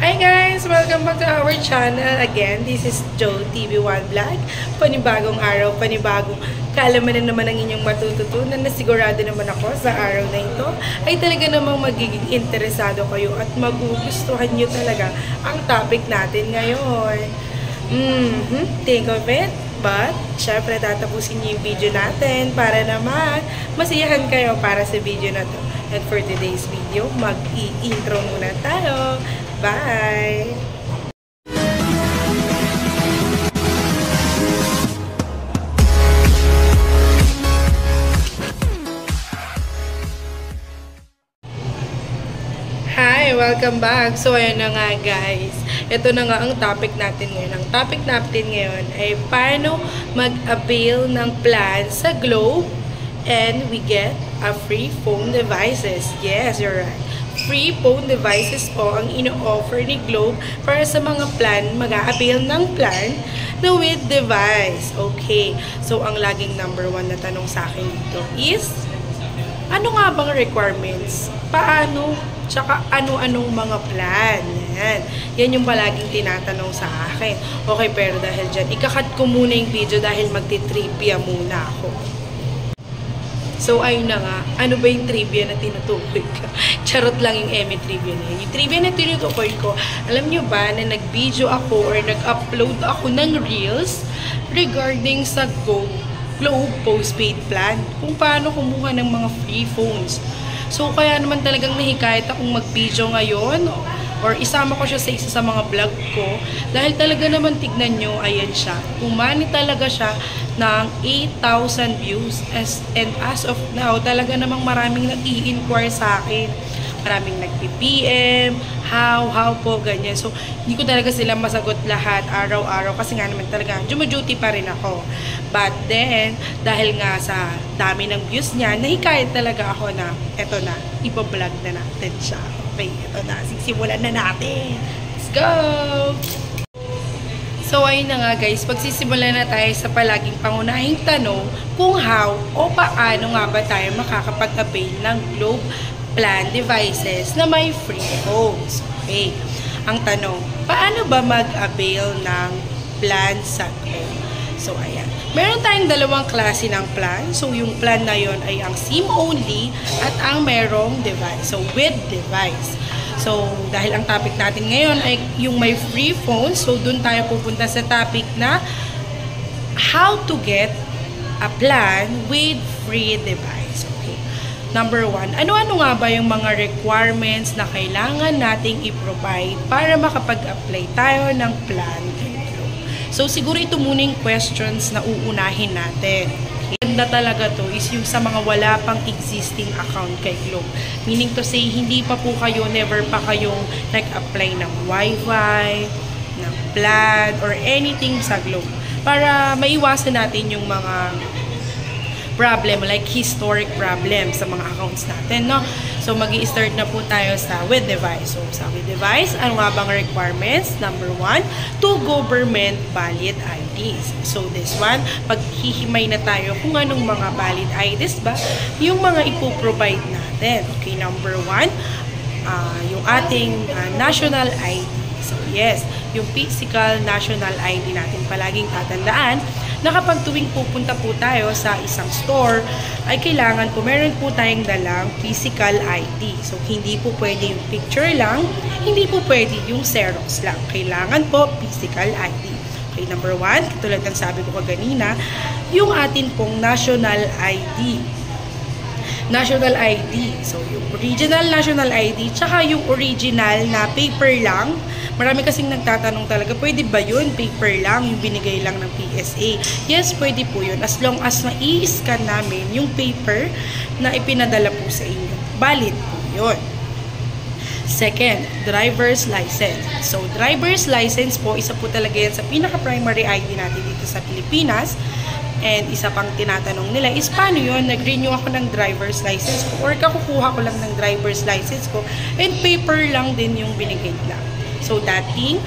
Hi guys! Welcome back to our channel. Again, this is Joe TV1 Vlog. Panibagong araw, panibagong kaalaman na naman ang inyong matututunan na sigurado naman ako sa araw na ito ay talaga namang magiging interesado kayo at magugustuhan nyo talaga ang topic natin ngayon. Think of it. But, syempre tatapusin nyo yung video natin para naman masiyahan kayo para sa video na to. And for today's video, mag-i-intro muna tayo. Bye! Hi! Welcome back! So, ayan na nga guys. Ito na nga ang topic natin ngayon. Ang topic natin ngayon ay paano mag-avail ng plan sa Globe and we get a free phone devices. Yes, you're right. Free phone devices po ang ino-offer ni Globe para sa mga plan, mag-a-avail ng plan na with device. Okay. So, ang laging number 1 na tanong sa akin dito is, ano nga bang requirements? Paano? Tsaka ano-anong mga plan? Yan yung palaging tinatanong sa akin. Okay, pero dahil dyan, ikakat ko muna yung video dahil magti-trivia muna ako. So, ayun na nga. Ano ba yung trivia na tinutukoy ko? Charot lang yung Emmy trivia na yun. Yung trivia na tinutukoy ko, alam nyo ba na nag-video ako or nag-upload ako ng Reels regarding sa Globe postpaid plan? Kung paano kumuha ng mga free phones. So, kaya naman talagang nahikayat akong mag-video ngayon or isama ko siya sa isa sa mga vlog ko dahil talaga naman tignan nyo, ayan siya. Umani talaga siya ng 8,000 views and as of now, talaga namang maraming nag-i-inquire sa akin. Maraming nag-PM, how po, ganyan. So, hindi ko talaga sila masagot lahat araw-araw kasi nga naman talaga, duty pa rin ako. But then, dahil nga sa dami ng views niya, nahikayat talaga ako na, eto na, ipa-vlog na natin siya. Okay, eto na, simulan na natin. Let's go! So, ayun na nga guys, pagsisimulan na tayo sa palaging pangunahing tanong kung how o paano nga ba tayo makakapag-avail ng Globe plan devices na may free phones. Okay. Ang tanong, paano ba mag-avail ng plan sa Globe? So, ayan. Meron tayong dalawang klase ng plan. So, yung plan na yon ay ang SIM only at ang merong device. So, with device. So, dahil ang topic natin ngayon ay yung may free phone. So, dun tayo pupunta sa topic na how to get a plan with free device. Okay. Number 1, ano-ano nga ba yung mga requirements na kailangan nating i-provide para makapag-apply tayo ng plan kay Globe? So, siguro ito muna yung questions na uunahin natin. Ganda talaga to is yung sa mga wala pang existing account kay Globe. Meaning to say, hindi pa po kayo, never pa kayong nag-apply ng Wi-Fi, ng plan, or anything sa Globe. Para maiwasan natin yung mga problem, like historic problem sa mga accounts natin, no? So, mag-i-start na po tayo sa with device. So, sa with device, ano nga bang requirements? Number 1, 2 government valid IDs. So, this one, paghihimay na tayo kung anong mga valid IDs ba yung mga ipoprovide natin. Okay, number 1, yung ating national ID. So, yes, yung physical national ID natin palaging tatandaan na kapag tuwing pupunta po tayo sa isang store, ay kailangan po, meron po tayong dalang physical ID. So, hindi po pwede yung picture lang, hindi po pwede yung Xerox lang. Kailangan po physical ID. Okay, number 1, katulad ng sabi ko kaganina, yung atin pong national ID. National ID. So, yung original national ID, tsaka yung original na paper lang. Marami kasing nagtatanong talaga, pwede ba yun? Paper lang, yung binigay lang ng PSA. Yes, pwede po yun. As long as na-i-scan namin yung paper na ipinadala po sa inyo. Valid po yun. Second, driver's license. So, driver's license po, isa po talaga yan sa pinaka-primary ID natin dito sa Pilipinas. And isa pang tinatanong nila is, paano yun? Nag-renew ako ng driver's license ko or kakukuha ko lang ng driver's license ko and paper lang din yung binigay lang. So, dating,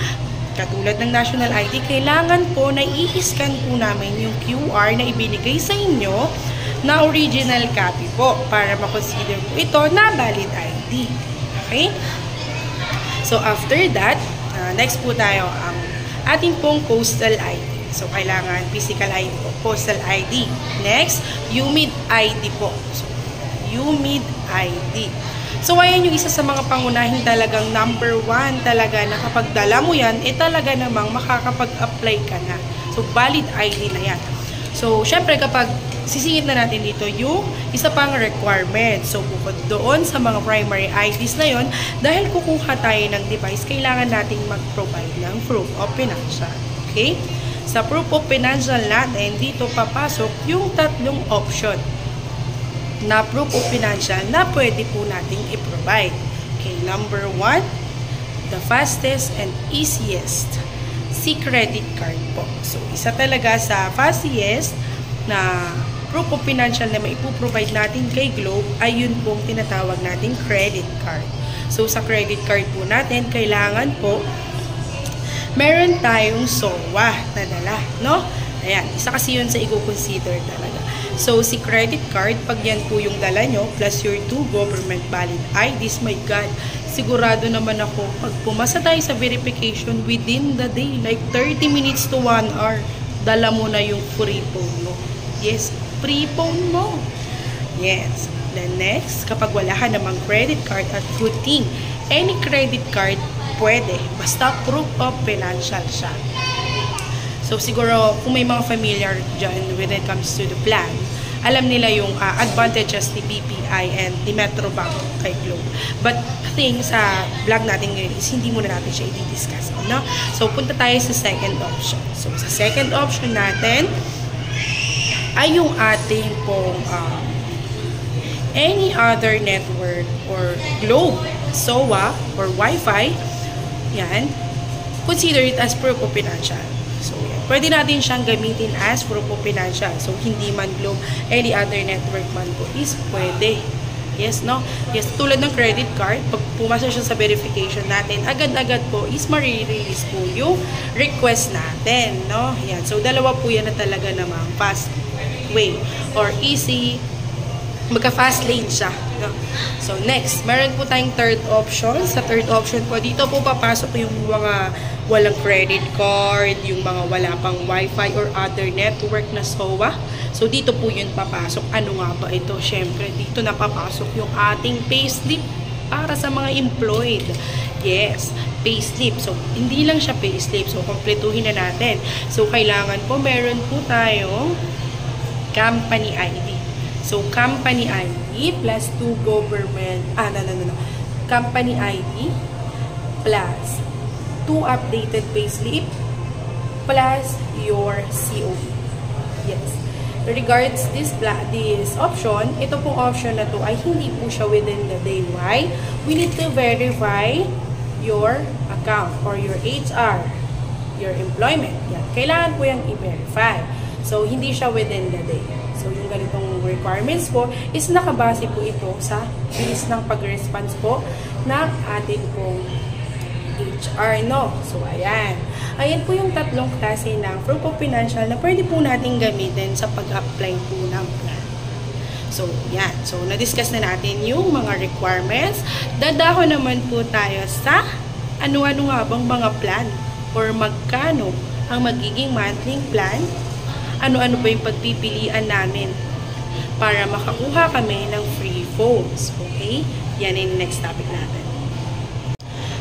katulad ng national ID, kailangan po na i-scan po namin yung QR na ibinigay sa inyo na original copy po para makonsider po ito na valid ID. Okay? So, after that, next po tayo ang ating pong postal ID. So, kailangan physical ID po, postal ID. Next, UMID ID po. So, UMID ID. So, ayan yung isa sa mga pangunahing talagang number 1 talaga na kapag dala mo yan, talaga namang makakapag-apply ka na. So, valid ID na yan. So, syempre kapag sisingit na natin dito yung isa pang requirement. So, bukod doon sa mga primary IDs na yon, dahil kukuha tayo ng device, kailangan nating mag-provide ng proof of financial. Okay? Sa proof of financial natin, dito papasok yung tatlong option na proof of financial na pwede po nating i-provide. Okay, number 1, the fastest and easiest, si credit card po. So, isa talaga sa fastest na proof of financial na maipoprovide natin kay Globe ay yun pong tinatawag nating credit card. So, sa credit card po natin, kailangan po meron tayong SOA na dala, no? Ayan, isa kasi yun sa i-consider talaga. So, si credit card, pag yan po yung dala nyo, plus your 2 government valid IDs, my God, sigurado naman ako, pag pumasa tayo sa verification within the day, like 30 minutes to 1 hour, dala mo na yung free phone mo. Yes, free phone mo. Yes. Then next, kapag wala ka namang credit card at good thing, any credit card, pwede. Basta proof of financial siya. So, siguro, kung may mga familiar dyan when it comes to the plan, alam nila yung advantages ni BPI and the Metro Bank kay Globe. But, I think sa vlog natin ngayon is hindi muna natin siya i-discuss. No? So, punta tayo sa second option. So, sa second option natin, ay yung ating pong any other network or Globe, SOA, or Wi-Fi, yan, consider it as proof of financial. So, yan. Pwede natin siyang gamitin as proof of financial. So, hindi man Globe, any other network man po is pwede. Yes, no? Yes, tulad ng credit card, pag pumasok siya sa verification natin, agad-agad po is marirelease po yung request natin, no? Yan. So, dalawa po yan na talaga namang fast way or easy, magka-fast lane siya, no? So, next, meron po tayong third option. Sa third option po, dito po papasok yung mga walang credit card, yung mga wala pang Wi-Fi or other network na SOA. So, dito po yun papasok. Ano nga ba ito? Siyempre, dito na papasok yung ating payslip para sa mga employed. Yes, payslip. So, hindi lang siya payslip. So, kompletuhin na natin. So, kailangan po, meron po tayong company ID. So, company ID plus 2 government, company ID plus 2 updated payslip plus your COE. Yes. Regards this option, ito pong option na to ay hindi po siya within the day. Why? We need to verify your account or your HR, your employment. Yan. Kailangan po yung i-verify. So, hindi siya within the day. So, yung ganitong requirements po is nakabase po ito sa bilis ng pag-response po ng ating pong HR, no? So, ayan. Ayan po yung tatlong klase ng proof of financial na pwede po natin gamitin sa pag-apply po ng plan. So, yan. So, na-discuss na natin yung mga requirements. Dadako naman po tayo sa ano-ano nga bang mga plan or magkano ang magiging monthly plan. Ano-ano ba yung pagpipilian namin para makakuha kami ng free phones. Okay? Yan yung next topic natin.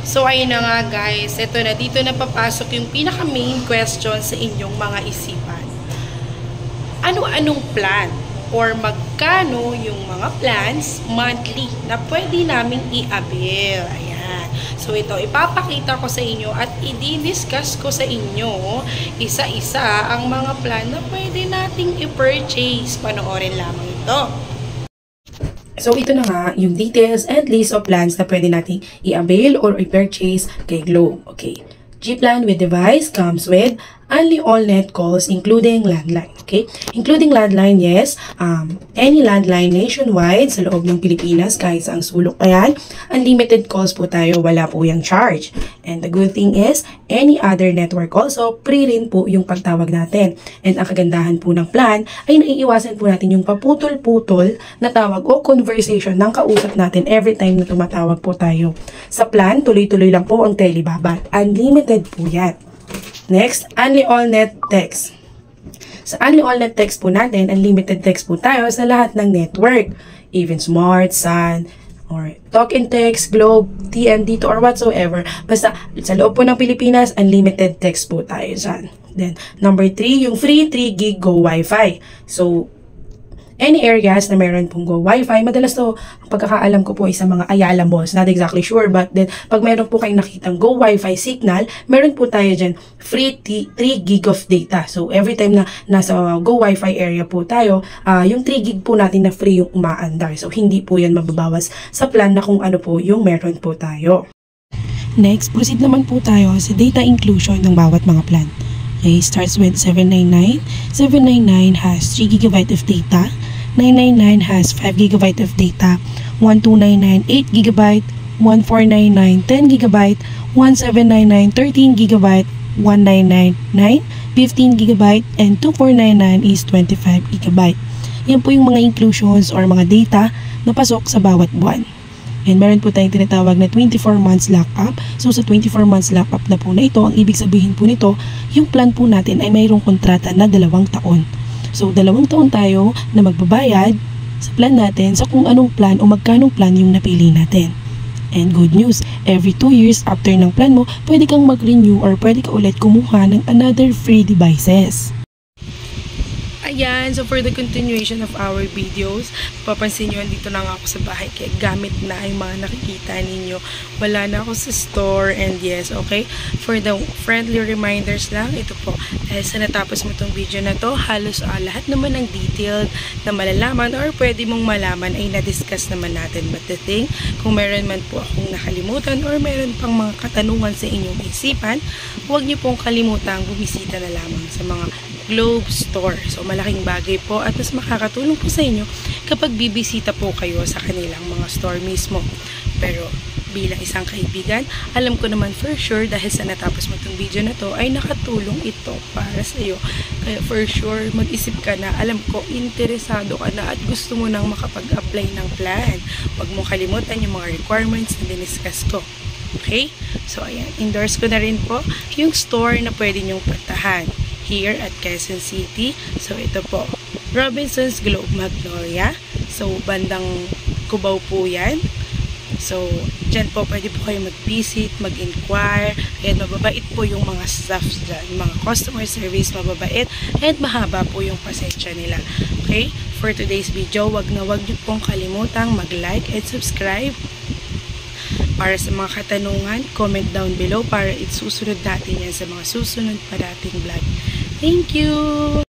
So, ayun na nga guys. Ito na, dito na papasok yung pinaka-main question sa inyong mga isipan. Ano-anong plan? Or magkano yung mga plans monthly na pwede naming i-avail? Ayan. So, ito, ipapakita ko sa inyo at i-discuss ko sa inyo isa-isa ang mga plan na pwede nating i-purchase. Panoorin lamang ito. So, ito na nga yung details and list of plans na pwede nating i-avail or i-purchase kay Globe. Okay. G-Plan with device comes with only all net calls including landline. Okay? Including landline, yes. Any landline nationwide sa loob ng Pilipinas, kahit saang sulok pa yan, unlimited calls po tayo, wala po yung charge. And the good thing is, any other network also, free rin po yung pagtawag natin. And ang kagandahan po ng plan ay naiiwasan po natin yung paputol-putol na tawag o conversation ng kausap natin every time na tumatawag po tayo. Sa plan, tuloy-tuloy lang po ang telebabat. Unlimited po yan. Next, only all net text. Sa only all net text po natin, unlimited text po tayo sa lahat ng network. Even Smart, Sun, or Talk and Text, Globe, TM dito, or whatsoever. Basta sa loob po ng Pilipinas, unlimited text po tayo dyan. Then, number 3, yung free 3 gig Go Wi-Fi. So, any areas na meron pong Go Wi-Fi, madalas to, ang pagkakaalam ko po ay sa mga Ayala malls, not exactly sure, but then, pag meron po kayong nakitang Go Wi-Fi signal, meron po tayo dyan, free 3 gig of data. So, every time na nasa Go Wi-Fi area po tayo, yung 3 gig po natin na free yung umaandar. So, hindi po yan mababawas sa plan na kung ano po yung meron po tayo. Next, proceed naman po tayo sa data inclusion ng bawat mga plan. Okay, starts with 799. 799 has 3 GB of data. 999 has 5 GB of data. 1299, 8 GB. 1499, 10 GB. 1799, 13 GB. 1999, 15 GB. And 2499 is 25 GB. Yan po yung mga inclusions or mga data na pasok sa bawat buwan. And meron po tayong tinatawag na 24 months lock-up. So, sa 24 months lock-up na po na ito, ang ibig sabihin po nito, yung plan po natin ay mayroong kontrata na 2 taon. So, 2 taon tayo na magbabayad sa plan natin sa kung anong plan o magkanong plan yung napili natin. And good news, every 2 years after ng plan mo, pwede kang mag-renew or pwede ka ulit kumuha ng another free devices. Ayan, so for the continuation of our videos, papansin nyo, andito na nga ako sa bahay, kaya gamit na ay mga nakikita ninyo. Wala na ako sa store, and yes, okay, for the friendly reminders lang, ito po, dahil sa natapos mo itong video na to, halos lahat naman ng detailed na malalaman or pwede mong malaman ay na-discuss naman natin. But the thing, kung meron man po akong nakalimutan or meron pang mga katanungan sa inyong isipan, huwag nyo pong kalimutang bumisita na lamang sa mga Globe Store. So, malaking bagay po at mas makakatulong po sa inyo kapag bibisita po kayo sa kanilang mga store mismo. Pero, bilang isang kaibigan, alam ko naman for sure dahil sa natapos mo itong video na to ay nakatulong ito para sa iyo. Kaya for sure, mag-isip ka na, alam ko, interesado ka na at gusto mo nang makapag-apply ng plan. Huwag mong kalimutan yung mga requirements na diniscuss ko. Okay? So, ayan. Endorse ko na rin po yung store na pwede nyong puntahan here at Quezon City. So, ito po, Robinson's Globe Magnolia. So, bandang Cubao po yan. So, dyan po, pwede po kayo mag-visit, mag-inquire. Ayan, mababait po yung mga staffs dyan. Mga customer service, mababait. And mahaba po yung pasensya nila. Okay? For today's video, wag niyo pong kalimutang mag-like and subscribe. Para sa mga katanungan, comment down below para isusunod natin yan sa mga susunod pa dating vlog. Thank you!